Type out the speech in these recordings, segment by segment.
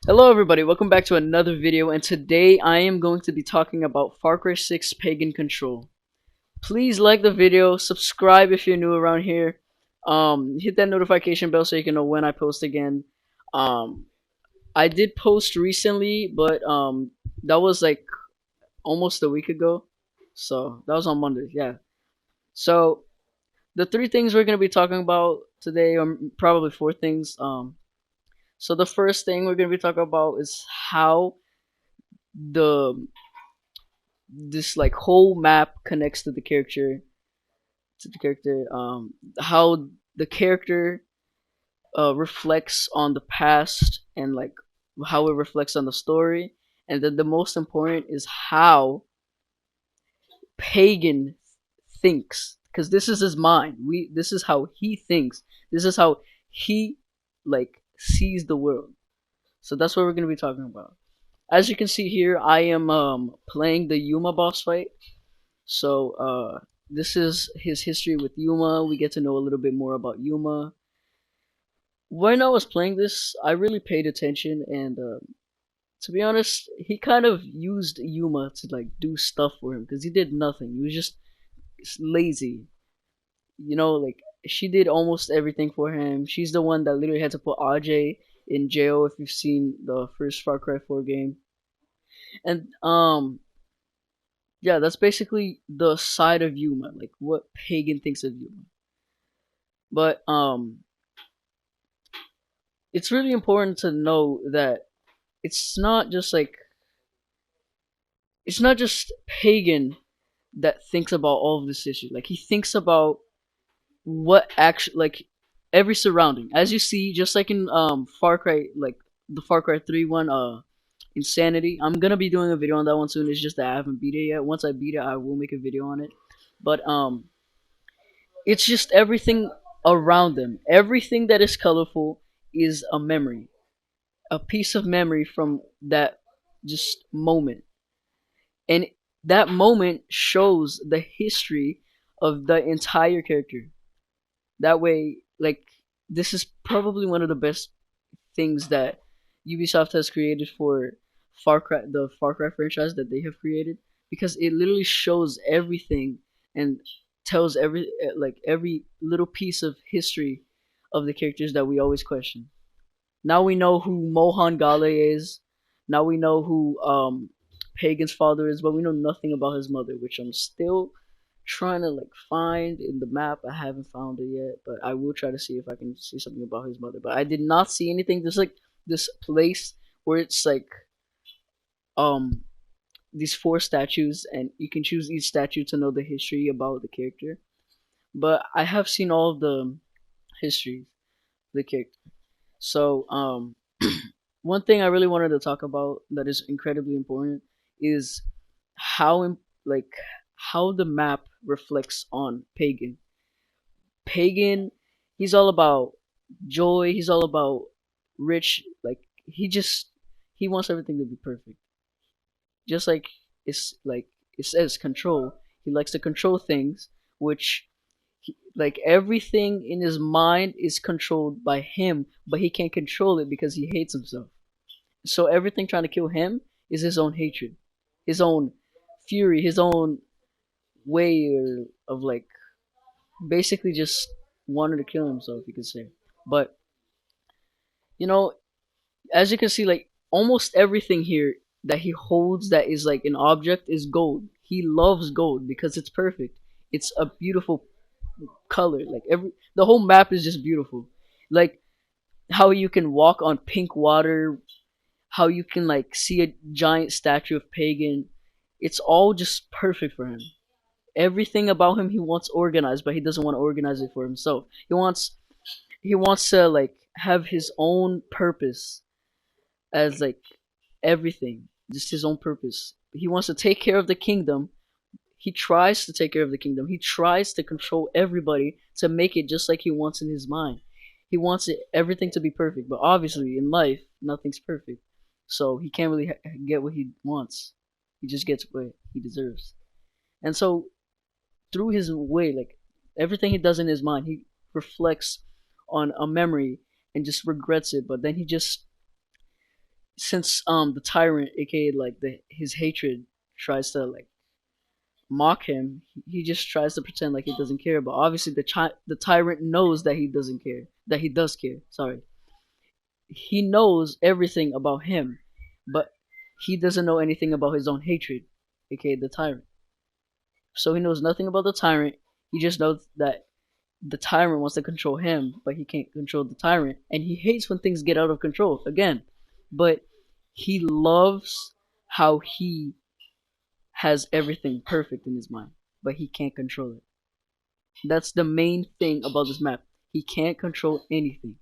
Hello everybody, welcome back to another video, and today I am going to be talking about Far Cry 6 Pagan Control. Please like the video, subscribe if you're new around here, hit that notification bell so you can know when I post again. Um, I did post recently, but that was like almost a week ago, so that was on Monday, yeah. So the three things we're going to be talking about today, or probably four things. So the first thing we're going to be talking about is how the this like whole map connects to the character, how the character reflects on the past, and like how it reflects on the story. And then the most important is how Pagan thinks, because this is his mind. This is how he thinks. This is how he like sees the world. So that's what we're going to be talking about. As you can see here, I am playing the Yuma boss fight. So this is his history with Yuma. We get to know a little bit more about Yuma. When I was playing this, I really paid attention, and to be honest, he kind of used Yuma to like do stuff for him because he did nothing. He was just lazy. Like she did almost everything for him. She's the one that literally had to put AJ in jail. If you've seen the first Far Cry 4 game, and yeah, that's basically the side of Yuma, like what Pagan thinks of Yuma. But it's really important to know that it's not just like it's not just Pagan that thinks about all of this issue. Like he thinks about what actually, like every surrounding. As you see, just like in Far Cry, like the Far Cry 3 one, Insanity. I'm gonna be doing a video on that one soon. It's just that I haven't beat it yet. Once I beat it, I will make a video on it. But it's just everything around them. Everything that is colorful is a memory, a piece of memory from that just moment. And that moment shows the history of the entire character. That way, like, this is probably one of the best things that Ubisoft has created for the Far Cry franchise that they have created, because it literally shows everything and tells every little piece of history of the characters that we always question. Now we know who Mohan Gale is. Now we know who Pagan's father is, but we know nothing about his mother, which I'm still trying to like find in the map. I haven't found it yet, but I will try to see if I can see something about his mother. But I did not see anything. There's like this place where it's like um these four statues, and you can choose each statue to know the history about the character. But I have seen all of the history of the character. So one thing I really wanted to talk about that is incredibly important is like how the map reflects on Pagan. Pagan, he's all about joy. He's all about rich. Like he wants everything to be perfect. Just like it says control. He likes to control things, which like everything in his mind is controlled by him, but he can't control it because he hates himself. So everything trying to kill him is his own hatred, his own fury, his own way of like basically just wanted to kill himself, you could say. But you know, as you can see, like almost everything here that he holds that is like an object is gold. He loves gold because it's perfect. It's a beautiful color. Like the whole map is just beautiful. Like how you can walk on pink water, how you can like see a giant statue of Pagan. It's all just perfect for him. Everything about him he wants organized, but he doesn't want to organize it for himself. He wants to like have his own purpose as like everything, just his own purpose. He wants to take care of the kingdom. He tries to take care of the kingdom. He tries to control everybody to make it just like he wants in his mind. He wants everything to be perfect, but obviously in life nothing's perfect. So he can't really get what he wants. He just gets what he deserves. And so through his way, like everything he does in his mind, he reflects on a memory and just regrets it. But then he just since the tyrant, aka like the his hatred, tries to like mock him, he just tries to pretend like he doesn't care. But obviously, the tyrant knows that he doesn't care. That he does care. Sorry, he knows everything about him, but he doesn't know anything about his own hatred, aka the tyrant. So he knows nothing about the tyrant. He just knows that the tyrant wants to control him, but he can't control the tyrant, and he hates when things get out of control again. But he loves how he has everything perfect in his mind, but he can't control it. That's the main thing about this map. He can't control anything.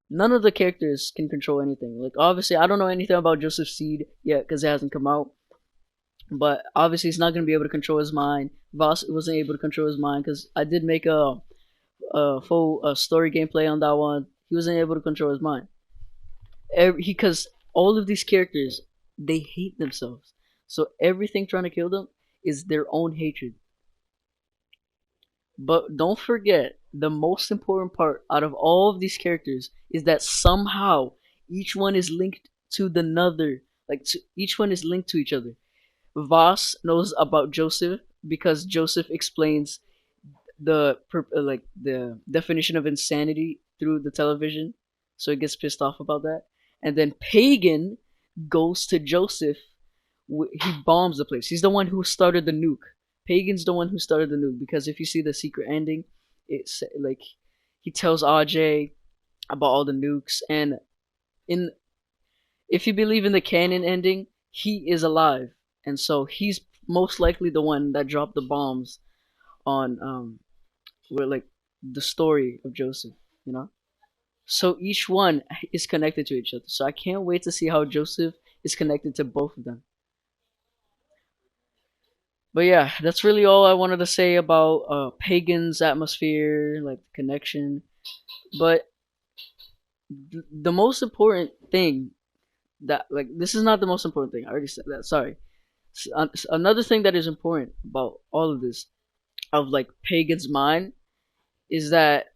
None of the characters can control anything. Like obviously, I don't know anything about Joseph Seed yet because it hasn't come out. But obviously, he's not gonna be able to control his mind. Voss wasn't able to control his mind because I did make a full story gameplay on that one. He wasn't able to control his mind. Because all of these characters, they hate themselves. So everything trying to kill them is their own hatred. But don't forget, the most important part out of all of these characters is that somehow each one is linked to the another. Each one is linked to each other. Voss knows about Joseph because Joseph explains the definition of insanity through the television, so he gets pissed off about that. And then Pagan goes to Joseph. He bombs the place. He's the one who started the nuke. Pagan's the one who started the nuke because if you see the secret ending, it's like he tells Aj about all the nukes, and in if you believe in the canon ending, he is alive, and so he's most likely the one that dropped the bombs on where like the story of Joseph, you know. So each one is connected to each other. So I can't wait to see how Joseph is connected to both of them. But yeah, that's really all I wanted to say about Pagan's atmosphere, like connection. But the most important thing that like this is not the most important thing. I already said that. Sorry. Another thing that is important about all of this of like Pagan's mind is that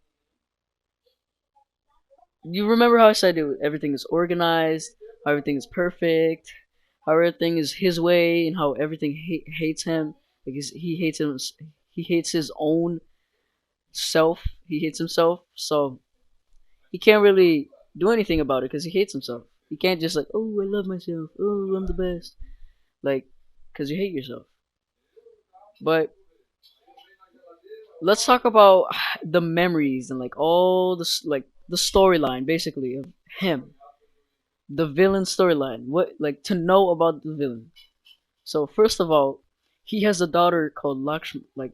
you remember how I said everything is organized, how everything is perfect, how everything is his way, and how everything hates him. Like he hates him. He hates his own self. He hates himself. So he can't really do anything about it because he hates himself. He can't just like, oh, I love myself. Oh, I'm the best. Like, because you hate yourself. But let's talk about the memories and like all this, like the storyline basically of him, the villain storyline. What like to know about the villain. So first of all, he has a daughter called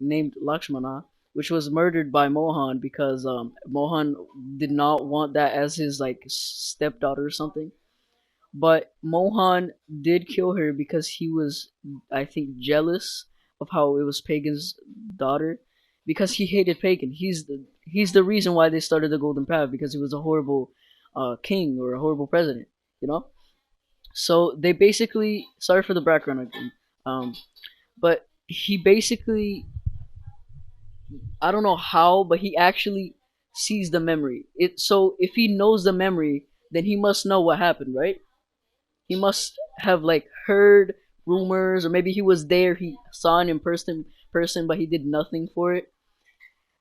named Lakshmana, which was murdered by Mohan because Mohan did not want that as his like stepdaughter or something. But Mohan did kill her because he was, I think, jealous of how it was Pagan's daughter, because he hated Pagan. He's the reason why they started the Golden Path because he was a horrible king or a horrible president, you know. So they basically, sorry for the background again, but he basically, I don't know how, but he actually sees the memory. So if he knows the memory, then he must know what happened, right? He must have like heard rumors, or maybe he was there. He saw it in person, but he did nothing for it.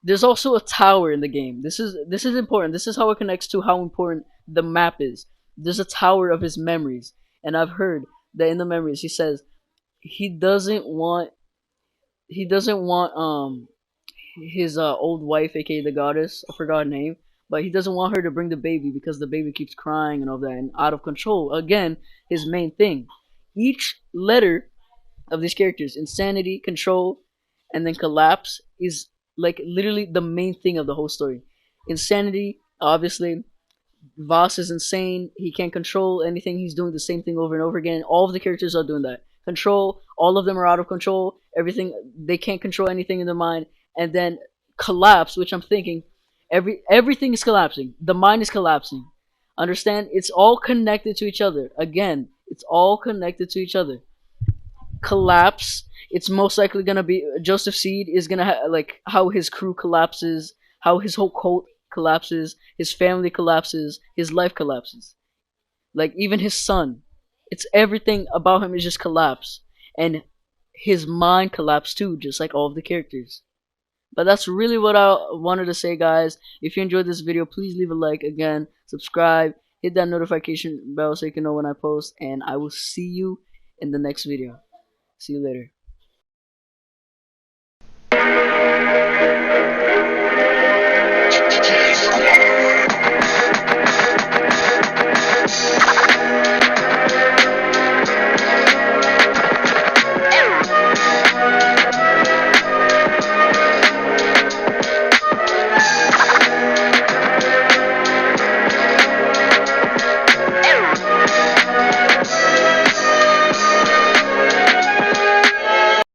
There's also a tower in the game. This is important. This is how it connects to how important the map is. There's a tower of his memories, and I've heard that in the memories he says he doesn't want his old wife, aka the goddess, I forgot her name, but he doesn't want her to bring the baby because the baby keeps crying and all that and out of control. Again, his main thing. Each letter of these characters, insanity, control, and then collapse, is like literally the main thing of the whole story. Insanity, obviously, Voss is insane. He can't control anything. He's doing the same thing over and over again. All of the characters are doing that. Control, all of them are out of control. Everything, they can't control anything in their mind. And then collapse, which I'm thinking, everything is collapsing. The mind is collapsing. Understand? It's all connected to each other. Again, it's all connected to each other. Collapse. It's most likely gonna be Joseph Seed is gonna like how his crew collapses, how his whole cult collapses, his family collapses, his life collapses. Like even his son, it's everything about him is just collapse, and his mind collapsed too, just like all of the characters. But that's really what I wanted to say, guys. If you enjoyed this video, please leave a like. Again, subscribe, hit that notification bell so you can know when I post, and I will see you in the next video. See you later.